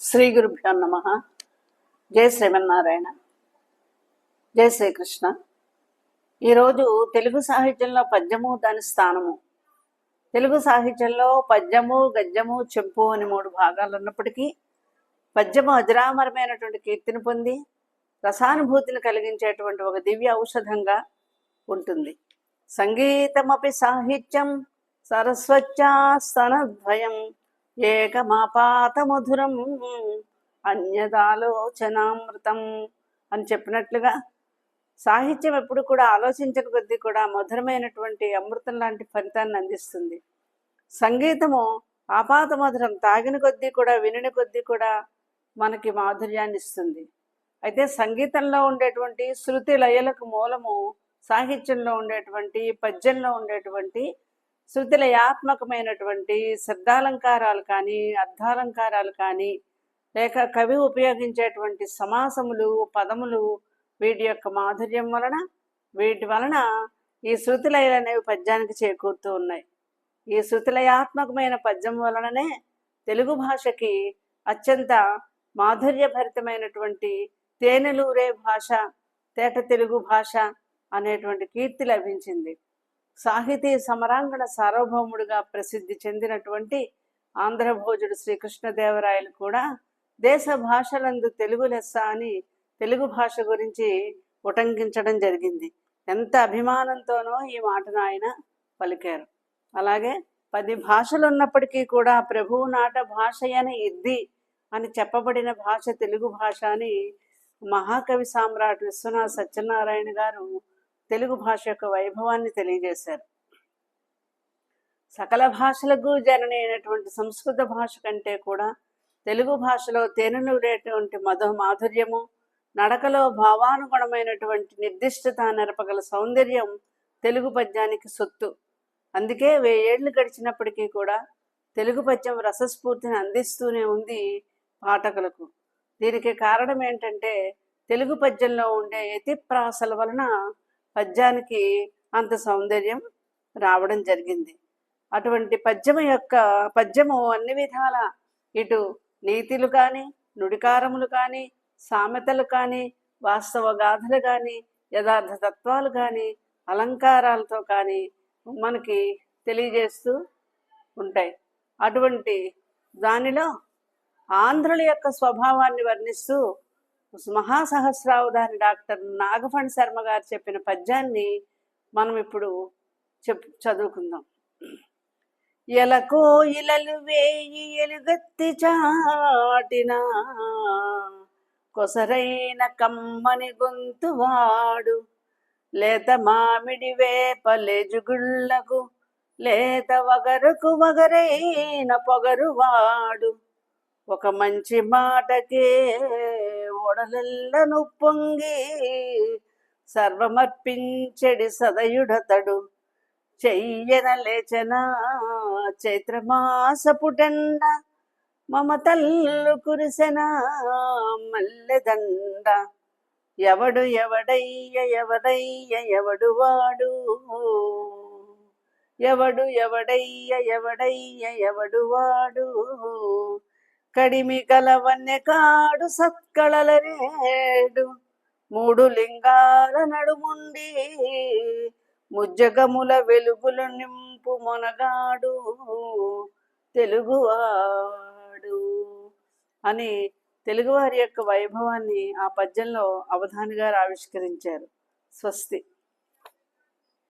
శ్రీ గురుభ్యో నమ. జై శ్రీమన్నారాయణ. జై శ్రీకృష్ణ. ఈరోజు తెలుగు సాహిత్యంలో పద్యము దాని స్థానము. తెలుగు సాహిత్యంలో పద్యము, గద్యము, చెంపు అని 3 భాగాలు ఉన్నప్పటికీ పద్యము అజరామరమైనటువంటి కీర్తిని పొంది రసానుభూతిని కలిగించేటువంటి ఒక దివ్య ఔషధంగా ఉంటుంది. సంగీతమపి సాహిత్యం సరస్వత్యాస్తనద్వయం ఏకమాపాత మధురం అన్యదాలోచనామృతం అని చెప్పినట్లుగా సాహిత్యం ఎప్పుడు కూడా ఆలోచించిన కొద్దీ కూడా మధురమైనటువంటి అమృతం లాంటి ఫలితాన్ని అందిస్తుంది. సంగీతము ఆపాత మధురం, తాగిన కొద్దీ కూడా వినిన కొద్దీ కూడా మనకి మాధుర్యాన్ని ఇస్తుంది. అయితే సంగీతంలో ఉండేటువంటి శృతి లయలకు మూలము సాహిత్యంలో ఉండేటువంటి పద్యంలో ఉండేటువంటి శృతిలయాత్మకమైనటువంటి శబ్దాలంకారాలు కానీ, అర్థాలంకారాలు కానీ, లేక కవి ఉపయోగించేటువంటి సమాసములు, పదములు, వీటి యొక్క మాధుర్యం వలన, వీటి వలన ఈ శృతిలయలు అనేవి పద్యానికి చేకూరుతూ ఉన్నాయి. ఈ శృతిలయాత్మకమైన పద్యం వలననే తెలుగు భాషకి అత్యంత మాధుర్యభరితమైనటువంటి తేనెలూరే భాష, తేట తెలుగు భాష అనేటువంటి కీర్తి లభించింది. సాహితీ సమరాంగణ సార్వభౌముడుగా ప్రసిద్ధి చెందినటువంటి ఆంధ్రభోజుడు శ్రీకృష్ణదేవరాయలు కూడా దేశ భాషలందు తెలుగు లెస్స అని తెలుగు భాష గురించి ఉటంకించడం జరిగింది. ఎంత అభిమానంతోనో ఈ మాటను ఆయన పలికారు. అలాగే 10 భాషలు ఉన్నప్పటికీ కూడా ప్రభువు నాట భాషయన ఇద్ది అని చెప్పబడిన భాష తెలుగు భాష అని మహాకవి సామ్రాట్ విశ్వనాథ సత్యనారాయణ గారు తెలుగు భాష యొక్క వైభవాన్ని తెలియజేశారు. సకల భాషలకు జనని అయినటువంటి సంస్కృత భాష కంటే కూడా తెలుగు భాషలో తేనెలూరేటువంటి మాధుర్యము, నడకలో భావానుగుణమైనటువంటి నిర్దిష్టత నెరపగల సౌందర్యం తెలుగు పద్యానికి సొత్తు. అందుకే 1000 ఏళ్ళు గడిచినప్పటికీ కూడా తెలుగు పద్యం రసస్ఫూర్తిని అందిస్తూనే ఉంది పాఠకులకు. దీనికి కారణం ఏంటంటే తెలుగు పద్యంలో ఉండే యతిప్రాసల వలన పద్యానికి అంత సౌందర్యం రావడం జరిగింది. అటువంటి పద్యము అన్ని విధాల ఇటు నీతిలు కానీ, నుడికారములు కానీ, సామెతలు కానీ, వాస్తవ గాథలు కానీ, యథార్థ తత్వాలు కానీ, అలంకారాలతో కానీ మనకి తెలియజేస్తూ ఉంటాయి. అటువంటి దానిలో ఆంధ్రుల యొక్క స్వభావాన్ని వర్ణిస్తూ మహాసహస్రావధాని డాక్టర్ నాగఫణి శర్మ గారు చెప్పిన పద్యాన్ని మనం ఇప్పుడు చదువుకుందాం. ఎలకో ఇలలు వేయి ఎలుగెత్తి చాటిన కొసరైన కమ్మని గొంతువాడు, లేత మామిడి వేప లేజుగుళ్లకు లేత వగరుకు వగరైన పొగరువాడు, ఒక మంచి మాటకే ఓడలెల్లను పొంగి సర్వమర్పించెడి సదయుడతడు, చెయ్యన లేచన చైత్రమాసపుటెండ మమతల్లు కురిసెన మల్లెదండ, ఎవడు ఎవడయ్య ఎవడయ్య ఎవడు వాడు, ఎవడు ఎవడయ్య ఎవడయ్య ఎవడు వాడు, కడిమి కలవన్నె కాడు సత్కళలరేడు, 3 లింగాల నడుముండి ముజ్జగముల వెలుగులు నింపు మొనగాడు తెలుగువాడు అని తెలుగువారి యొక్క వైభవాన్ని ఆ పద్యంలో అవధాని గారు ఆవిష్కరించారు. స్వస్తి.